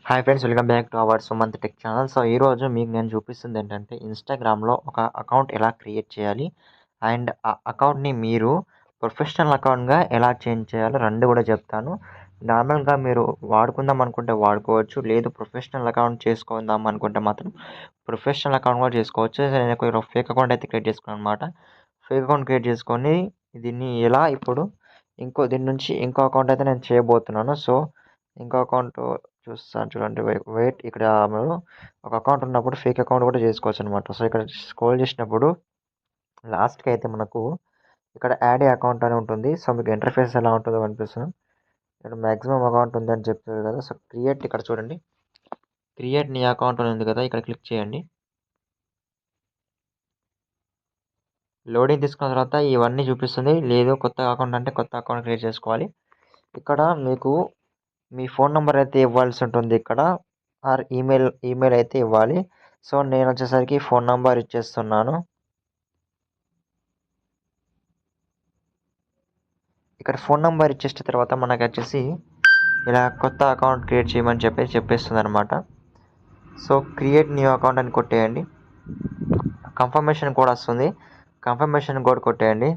Hi friends, welcome back to our Sumanth tech channel. So ఈరోజు మీకు నేను చూపిస్తుంది ఏంటంటే ఇన్స్టాగ్రామ్లో ఒక అకౌంట్ ఎలా క్రియేట్ చేయాలి అండ్ ఆ అకౌంట్ని మీరు ప్రొఫెషనల్ అకౌంట్గా ఎలా చేంజ్ చేయాలో రెండు కూడా చెప్తాను. నార్మల్గా మీరు వాడుకుందాం అనుకుంటే వాడుకోవచ్చు, లేదు ప్రొఫెషనల్ అకౌంట్ చేసుకుందాం అనుకుంటే మాత్రం ప్రొఫెషనల్ అకౌంట్ కూడా చేసుకోవచ్చు. సో నేను ఒక ఫేక్ అకౌంట్ అయితే క్రియేట్ చేసుకున్నాను అనమాట. ఫేక్ అకౌంట్ క్రియేట్ చేసుకొని దీన్ని ఎలా ఇప్పుడు దీని నుంచి ఇంకో అకౌంట్ అయితే నేను చేయబోతున్నాను. సో ఇంకో అకౌంట్ చూస్తాను చూడండి. వెయిట్ ఇక్కడ మీరు ఒక అకౌంట్ ఉన్నప్పుడు ఫేక్ అకౌంట్ కూడా చేసుకోవచ్చు అనమాట. సో ఇక్కడ స్క్రోల్ చేసినప్పుడు లాస్ట్కి అయితే మనకు ఇక్కడ యాడ్ ఏ అకౌంట్ అని ఉంటుంది. సో మీకు ఇంటర్ఫేస్ ఎలా ఉంటుందో కనిపిస్తుంది. ఇక్కడ మ్యాక్సిమం అకౌంట్ ఉందని చెప్తారు కదా. సో ఇక్కడ చూడండి, క్రియేట్ నీ అకౌంట్ అని ఉంది కదా, ఇక్కడ క్లిక్ చేయండి. లోడింగ్ తీసుకున్న తర్వాత ఇవన్నీ చూపిస్తుంది. లేదు కొత్త అకౌంట్ అంటే కొత్త అకౌంట్ క్రియేట్ చేసుకోవాలి. ఇక్కడ మీకు మీ ఫోన్ నెంబర్ అయితే ఇవ్వాల్సి ఉంటుంది. ఇక్కడ ఆర్ ఈమెయిల్ అయితే ఇవ్వాలి. సో నేను వచ్చేసరికి ఫోన్ నెంబర్ ఇచ్చేస్తున్నాను. ఇక్కడ ఫోన్ నెంబర్ ఇచ్చేసిన తర్వాత మనకు వచ్చేసి ఇలా కొత్త అకౌంట్ క్రియేట్ చేయమని చెప్పేస్తుంది అనమాట. సో క్రియేట్ న్యూ అకౌంట్ అని కొట్టేయండి. కన్ఫర్మేషన్ కోడ్ వస్తుంది, కన్ఫర్మేషన్ కోడ్ కొట్టేయండి.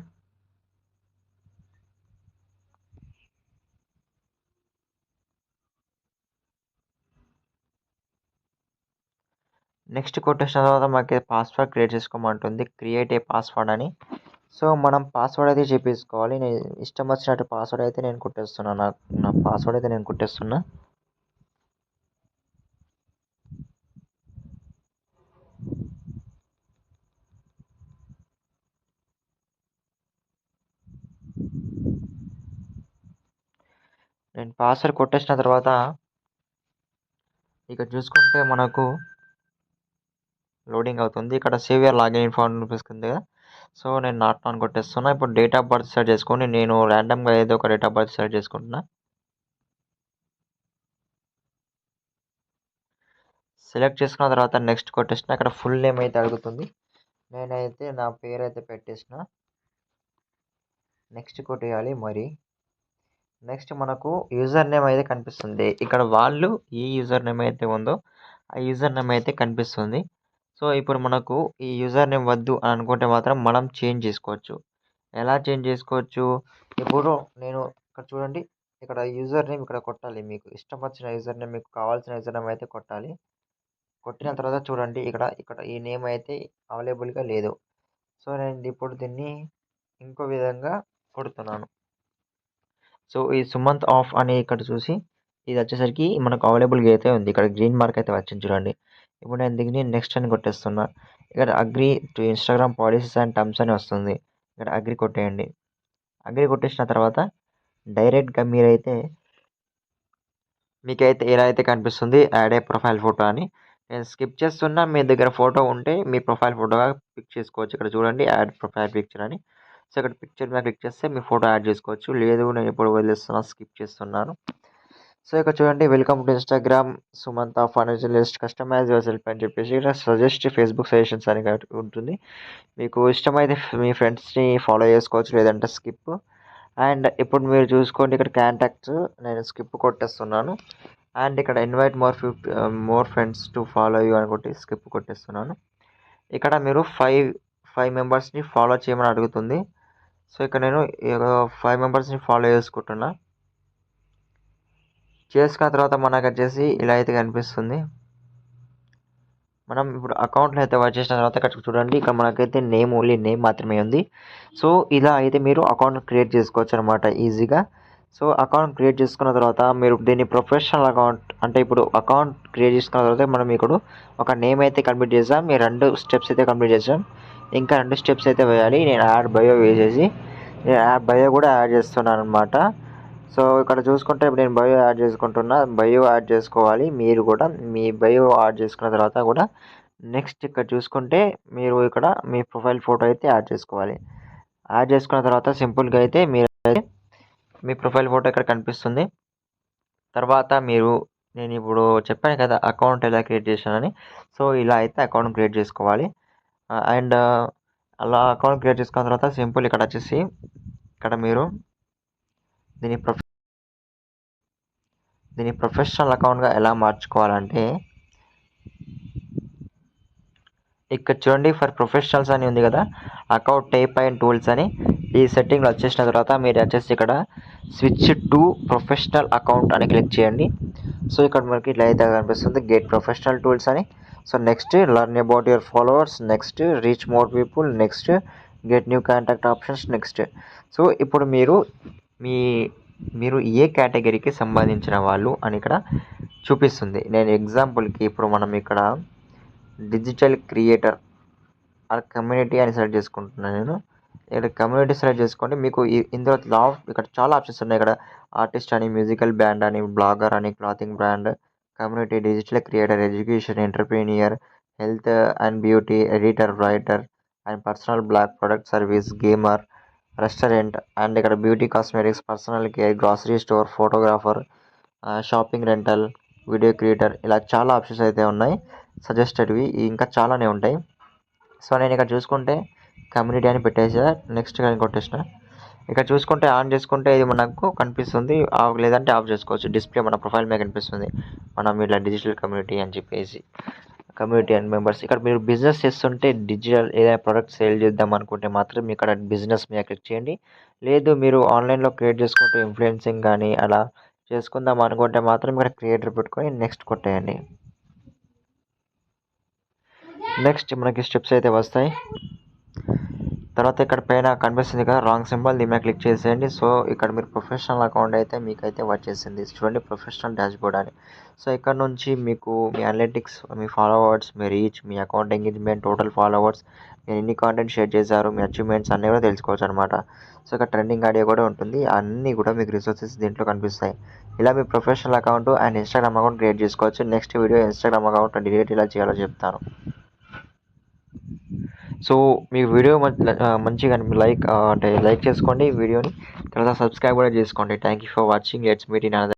నెక్స్ట్ కొట్టేసిన తర్వాత మనకి పాస్వర్డ్ క్రియేట్ చేసుకోమంటుంది, క్రియేట్ ఏ పాస్వర్డ్ అని. సో మనం పాస్వర్డ్ అయితే చెప్పేసుకోవాలి. నేను ఇష్టం వచ్చినట్టు పాస్వర్డ్ అయితే నేను కొట్టేస్తున్నాను. నా పాస్వర్డ్ అయితే నేను కొట్టేస్తున్నా. నేను పాస్వర్డ్ కొట్టేసిన తర్వాత ఇక్కడ చూసుకుంటే మనకు లోడింగ్ అవుతుంది. ఇక్కడ సేవ్ యువర్ లాగిన్ ఇన్ఫో అని చూపిస్తుంది కదా. సో నేను నాట్ ఆన్ కొట్టేస్తున్నా. ఇప్పుడు డేట్ ఆఫ్ బర్త్ సెట్ చేసుకొని నేను ర్యాండమ్గా ఏదో ఒక డేట్ ఆఫ్ బర్త్ సెట్ చేసుకుంటున్నా. సెలెక్ట్ చేసుకున్న తర్వాత నెక్స్ట్ కొట్టేసిన. అక్కడ ఫుల్ నేమ్ అయితే అడుగుతుంది. నేనైతే నా పేరు అయితే పెట్టేసిన. నెక్స్ట్ కొట్టేయాలి. మరి నెక్స్ట్ మనకు యూజర్ నేమ్ అయితే కనిపిస్తుంది. ఇక్కడ వాళ్ళు ఏ యూజర్ నేమ్ అయితే ఉందో ఆ యూజర్ నేమ్ అయితే కనిపిస్తుంది. సో ఇప్పుడు మనకు ఈ యూజర్ నేమ్ వద్దు అని అనుకుంటే మాత్రం మనం చేంజ్ చేసుకోవచ్చు. ఎలా చేంజ్ చేసుకోవచ్చు? ఇప్పుడు నేను ఇక్కడ చూడండి, ఇక్కడ యూజర్ నేమ్ ఇక్కడ కొట్టాలి. మీకు ఇష్టం వచ్చిన యూజర్ నేమ్, మీకు కావాల్సిన యూజర్ నేమ్ అయితే కొట్టాలి. కొట్టిన తర్వాత చూడండి, ఇక్కడ ఇక్కడ ఈ నేమ్ అయితే అవైలబుల్గా లేదు. సో నేను ఇప్పుడు దీన్ని ఇంకో విధంగా కొడుతున్నాను. సో ఈ సుమంత్ ఆఫ్ అని ఇక్కడ చూసి ఇది వచ్చేసరికి మనకు అవైలబుల్గా అయితే ఉంది. ఇక్కడ గ్రీన్ మార్క్ అయితే వచ్చింది చూడండి. ఇప్పుడు నేను దీన్ని నెక్స్ట్ అని కొట్టేస్తున్నా. ఇక్కడ agree to Instagram policies and terms అని వస్తుంది. ఇక్కడ అగ్రీ కొట్టేయండి. అగ్రీ కొట్టేసిన తర్వాత డైరెక్ట్గా మీకైతే ఎలా అయితే కనిపిస్తుంది యాడ్ ఏ ప్రొఫైల్ ఫోటో అని. నేను స్కిప్ చేస్తున్నా. మీ దగ్గర ఫోటో ఉంటే మీ ప్రొఫైల్ ఫోటోగా పిక్ చేసుకోవచ్చు. ఇక్కడ చూడండి యాడ్ ప్రొఫైల్ పిక్చర్ అని. సో ఇక్కడ పిక్చర్ మీద క్లిక్ చేస్తే మీ ఫోటో యాడ్ చేసుకోవచ్చు. లేదు నేను ఇప్పుడు వదిలేస్తున్నా, స్కిప్ చేస్తున్నాను. సో ఇక్కడ చూడండి, welcome to Instagram Sumanth financial list customize yourself అని చెప్పేసి ఇక్కడ సజెస్ట్ ఫేస్బుక్ సజెషన్స్ అని ఉంటుంది. మీకు ఇష్టమైతే మీ ఫ్రెండ్స్ని ఫాలో చేసుకోవచ్చు, లేదంటే స్కిప్. అండ్ ఇప్పుడు మీరు చూసుకోండి, ఇక్కడ కాంటాక్ట్స్ నేను స్కిప్ కొట్టేస్తున్నాను. అండ్ ఇక్కడ invite more friends to follow you అని కొట్టి స్కిప్ కొట్టేస్తున్నాను. ఇక్కడ మీరు ఫైవ్ మెంబర్స్ని ఫాలో చేయమని అడుగుతుంది. సో ఇక్కడ నేను 5 మెంబర్స్ని ఫాలో చేసుకుంటున్నా. చేసుకున్న తర్వాత మనకు వచ్చేసి ఇలా అయితే కనిపిస్తుంది. మనం ఇప్పుడు అకౌంట్లో అయితే వచ్చేసిన తర్వాత ఇక్కడ చూడండి, ఇక్కడ మనకైతే ఓన్లీ నేమ్ మాత్రమే ఉంది. సో ఇలా అయితే మీరు అకౌంట్ క్రియేట్ చేసుకోవచ్చు అనమాట ఈజీగా. సో అకౌంట్ క్రియేట్ చేసుకున్న తర్వాత మీరు దీన్ని ప్రొఫెషనల్ అకౌంట్ అంటే ఇప్పుడు అకౌంట్ క్రియేట్ చేసుకున్న తర్వాత మనం ఇప్పుడు ఒక నేమ్ అయితే కంప్లీట్ చేసాం. ఈ 2 స్టెప్స్ అయితే కంప్లీట్ చేసాం. ఇంకా 2 స్టెప్స్ అయితే వేయాలి. నేను యాడ్ బయో వేసేసి నేను యాడ్ బయో కూడా యాడ్ చేస్తున్నాను అనమాట. సో ఇక్కడ చూసుకుంటే ఇప్పుడు నేను బయో యాడ్ చేసుకుంటున్నా. బయో యాడ్ చేసుకోవాలి మీరు కూడా. మీ బయో యాడ్ చేసుకున్న తర్వాత కూడా నెక్స్ట్ ఇక్కడ చూసుకుంటే మీరు ఇక్కడ మీ ప్రొఫైల్ ఫోటో అయితే యాడ్ చేసుకోవాలి. యాడ్ చేసుకున్న తర్వాత సింపుల్గా అయితే మీరు మీ ప్రొఫైల్ ఫోటో ఇక్కడ కనిపిస్తుంది. తర్వాత నేను ఇప్పుడు చెప్పాను కదా అకౌంట్ ఎలా క్రియేట్ చేశానని. సో ఇలా అయితే అకౌంట్ క్రియేట్ చేసుకోవాలి. అండ్ అలా అకౌంట్ క్రియేట్ చేసుకున్న తర్వాత సింపుల్ ఇక్కడ వచ్చేసి ఇక్కడ మీరు దీని దీన్ని ప్రొఫెషనల్ అకౌంట్గా ఎలా మార్చుకోవాలంటే ఇక్కడ చూడండి ఫర్ ప్రొఫెషనల్స్ అని ఉంది కదా, అకౌంట్ టైప్ అండ్ టూల్స్ అని. ఈ సెట్టింగ్లో వచ్చేసిన తర్వాత మీరు వచ్చేసి ఇక్కడ స్విచ్ టు ప్రొఫెషనల్ అకౌంట్ అని క్లిక్ చేయండి. సో ఇక్కడ మనకి ఇట్లా అయితే కనిపిస్తుంది గెట్ ప్రొఫెషనల్ టూల్స్ అని. So next learn about your followers, next reach more people, next get new contact options, next. So ఇప్పుడు మీరు ఏ కేటగిరీకి సంబంధించిన వాళ్ళు అని ఇక్కడ చూపిస్తుంది. నేను ఎగ్జాంపుల్కి ఇప్పుడు మనం ఇక్కడ డిజిటల్ క్రియేటర్ ఆర్ కమ్యూనిటీ అని సెలెక్ట్ చేసుకుంటున్నాను. నేను ఇక్కడ కమ్యూనిటీ సెలెక్ట్ చేసుకోండి. మీకు ఇందులో ఇక్కడ చాలా ఆప్షన్స్ ఉన్నాయి. ఇక్కడ ఆర్టిస్ట్ అని, మ్యూజికల్ బ్యాండ్ అని, బ్లాగర్ అని, clothing brand, community, digital creator, education, entrepreneur, health and beauty, editor, writer and personal blog, product service, gamer, restaurant and ఇక్కడ beauty cosmetics, personal care, grocery store, photographer, shopping rental, video creator, ఇలా చాలా options అయితే ఉన్నాయి సజెస్టెడ్వి. ఇంకా చాలానే ఉంటాయి. So నేను ఇక్కడ చూసుకుంటే కమ్యూనిటీ అని పెట్టేసా, నెక్స్ట్ కానీ కొట్టేసిన. ఇక్కడ చూసుకుంటే ఆన్ చేసుకుంటే ఇది మనకు కనిపిస్తుంది, లేదంటే ఆఫ్ చేసుకోవచ్చు. డిస్ప్లే మన ప్రొఫైల్ మీద కనిపిస్తుంది మనం ఇలా డిజిటల్ కమ్యూనిటీ అని చెప్పేసి, కమ్యూనిటీ అండ్ మెంబర్స్. ఇక్కడ మీరు బిజినెస్ చేస్తుంటే డిజిటల్ ఏదైనా ప్రొడక్ట్ సేల్ చేద్దాం అనుకుంటే మాత్రం ఇక్కడ బిజినెస్ మీద క్లిక్ చేయండి. లేదు మీరు ఆన్లైన్లో క్రియేట్ చేసుకుంటూ ఇన్ఫ్లుయెన్సింగ్ కానీ అలా చేసుకుందాం అనుకుంటే మాత్రం ఇక్కడ క్రియేటర్ పెట్టుకొని నెక్స్ట్ కొట్టేయండి. నెక్స్ట్ మనకి స్టెప్స్ అయితే వస్తాయి. తర్వాత ఇక్కడ పైన కనిపిస్తుంది కదా రాంగ్ సింబల్, దీని మీద క్లిక్ చేసేయండి. సో ఇక్కడ మీరు ప్రొఫెషనల్ అకౌంట్ అయితే మీకైతే వచ్చేసింది. చూడండి ప్రొఫెషనల్ డాష్బోర్డ్ అని. సో ఇక్కడ నుంచి మీకు మీ అనలిటిక్స్, మీ ఫాలోవర్స్, మీ రీచ్, మీ అకౌంట్ ఎంగేజ్మెంట్, టోటల్ ఫాలోవర్స్, మీరు ఎన్ని కాంటెంట్ షేర్ చేశారు, మీ అచీవ్మెంట్స్ అన్నీ కూడా తెలుసుకోవచ్చు అనమాట. సో ఇక్కడ ట్రెండింగ్ ఆడియో కూడా ఉంటుంది. అన్నీ కూడా మీకు రిసోర్సెస్ దీంట్లో కనిపిస్తాయి. ఇలా మీ professional account and Instagram account create చేసుకోవచ్చు. Next video Instagram account delete ఎలా చేయాలో చెప్తాను. సో మీ వీడియో మంచిగా లైక్ చేసుకోండి వీడియోని, తర్వాత సబ్స్క్రైబ్ కూడా చేసుకోండి. Thank you for watching. Let's meet in another